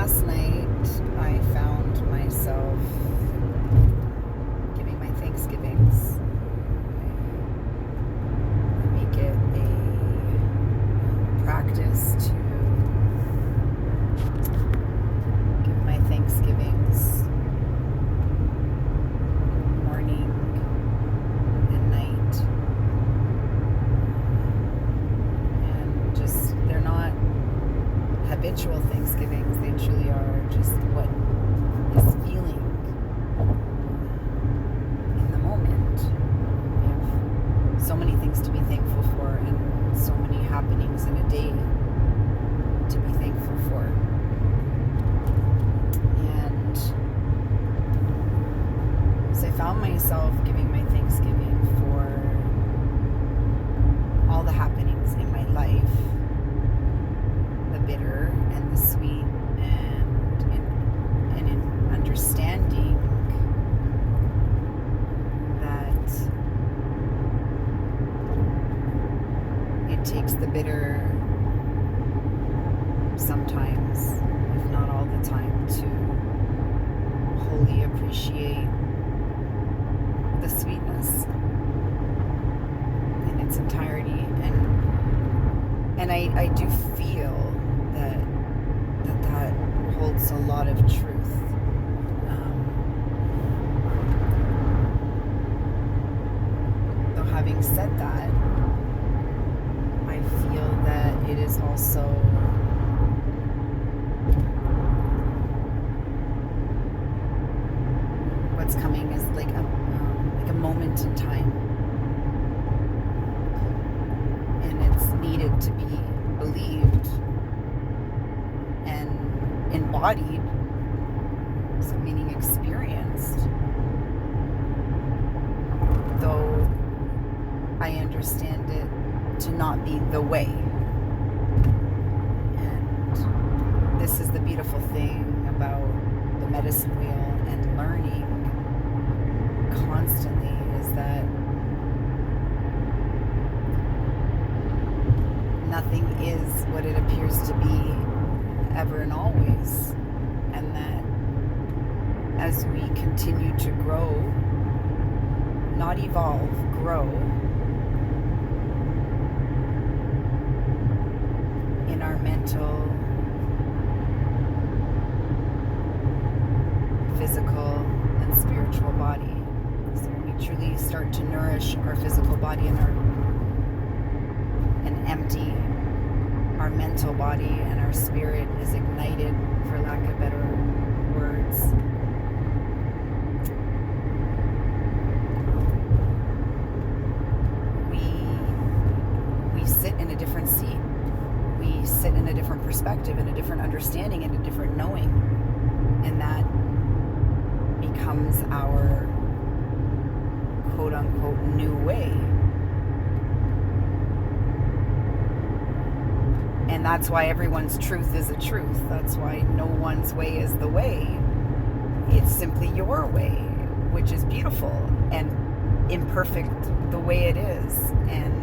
last night I found myself giving my Thanksgivings. I make it a practice to give my Thanksgivings morning and night. And just, they're not habitual Thanksgivings, they truly are just what is feeling in the moment. We have so many things to be thankful for and so many happenings in a day to be thankful for. And so I found myself giving my Thanksgiving for all the happenings in my life, the bitter and the sweet, and in understanding that it takes the bitter sometimes, if not all the time, to wholly appreciate the sweetness in its entirety. And I do feel that holds a lot of truth. Though having said that, I feel that it is also what's coming is like a moment in time, and it's needed to be believed and embodied, so meaning experienced, though I understand it to not be the way. And this is the beautiful thing about the medicine wheel and learning constantly, is that nothing is what it appears to be ever and always, and that as we continue to grow, not evolve, grow in our mental, physical, and spiritual body. So when we truly start to nourish our physical body and empty our mental body, and our spirit is ignited, for lack of better words, we sit in a different seat. We sit in a different perspective, and a different understanding, and a different knowing, and that becomes our quote-unquote new way. And that's why everyone's truth is a truth. That's why no one's way is the way. It's simply your way, which is beautiful and imperfect the way it is. And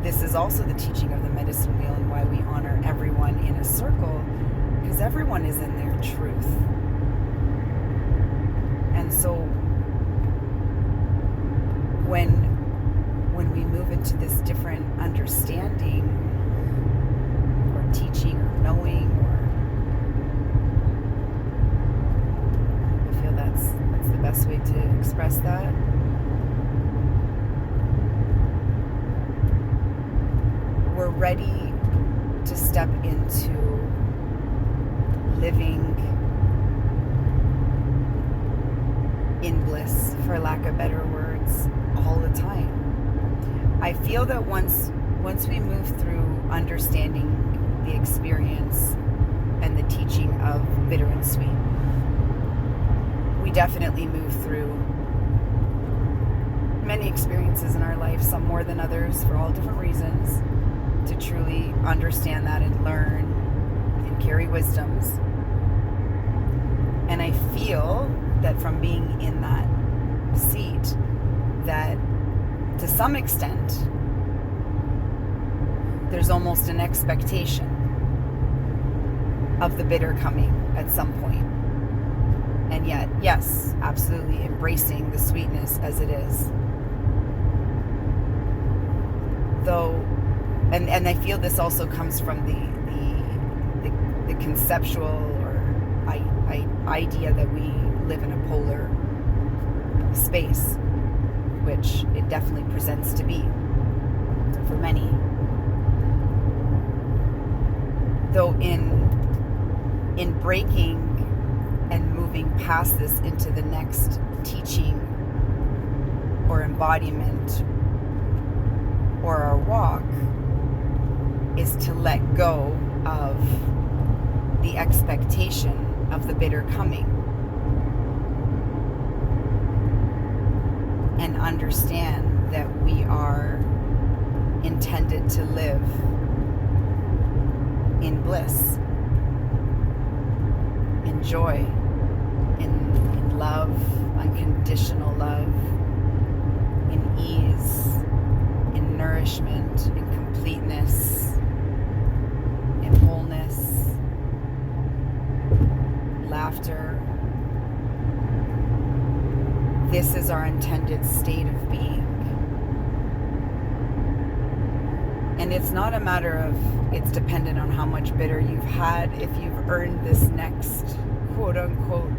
this is also the teaching of the medicine wheel, and why we honor everyone in a circle, because everyone is in their truth. And so when we move into this different understanding, or teaching, or knowing, or I feel that's the best way to express that. We're ready to step into living in bliss, for lack of better words, all the time. I feel that once we move through understanding the experience and the teaching of bitter and sweet, we definitely move through many experiences in our life, some more than others, for all different reasons, to truly understand that and learn and carry wisdoms. And I feel that from being in that seat, that to some extent there's almost an expectation of the bitter coming at some point. And yet, yes, absolutely embracing the sweetness as it is. Though, and I feel this also comes from the conceptual or idea that we live in a polar space, which it definitely presents to be for many. Though in breaking and moving past this into the next teaching or embodiment or our walk is to let go of the expectation of the bitter coming and understand that we are intended to live in bliss, in joy, in love, unconditional love, in ease, in nourishment, in completeness, in wholeness, laughter. This is our intended state of being. And it's not a matter of, it's dependent on how much bitter you've had, if you've earned this next quote unquote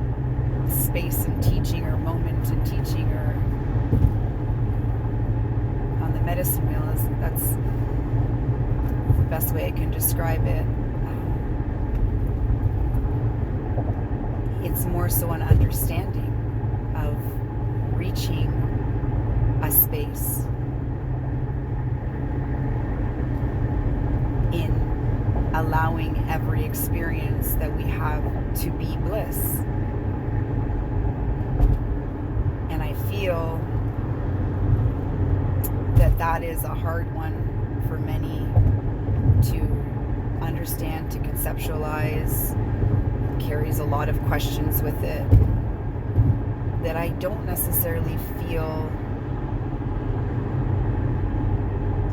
space in teaching or moment in teaching or on the medicine wheel. That's the best way I can describe it. It's more so an understanding of reaching a space in allowing every experience that we have to be bliss. And I feel that is a hard one for many to understand, to conceptualize. It carries a lot of questions with it that I don't necessarily feel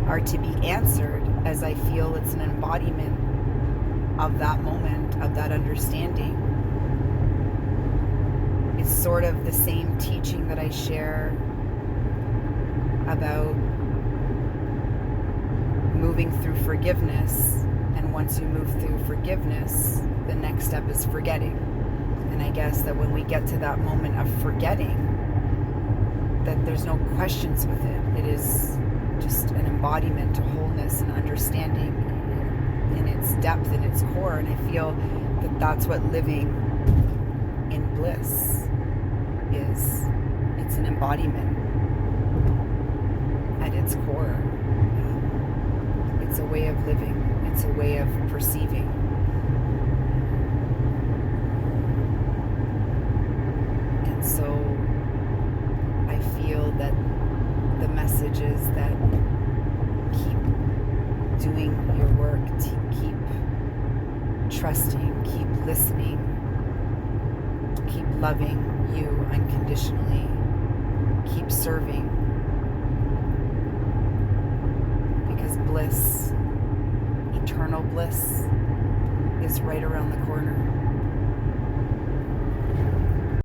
are to be answered, as I feel it's an embodiment of that moment, of that understanding. It's sort of the same teaching that I share about moving through forgiveness. And once you move through forgiveness, the next step is forgetting. And I guess that when we get to that moment of forgetting, that there's no questions with it. It is just an embodiment to wholeness and understanding in its depth, in its core. And I feel that that's what living in bliss is. It's an embodiment at its core. It's a way of living. It's a way of perceiving. And so I feel that the messages that keep doing your work, to keep trusting, keep listening, keep loving you unconditionally, keep serving, because bliss, eternal bliss, is right around the corner.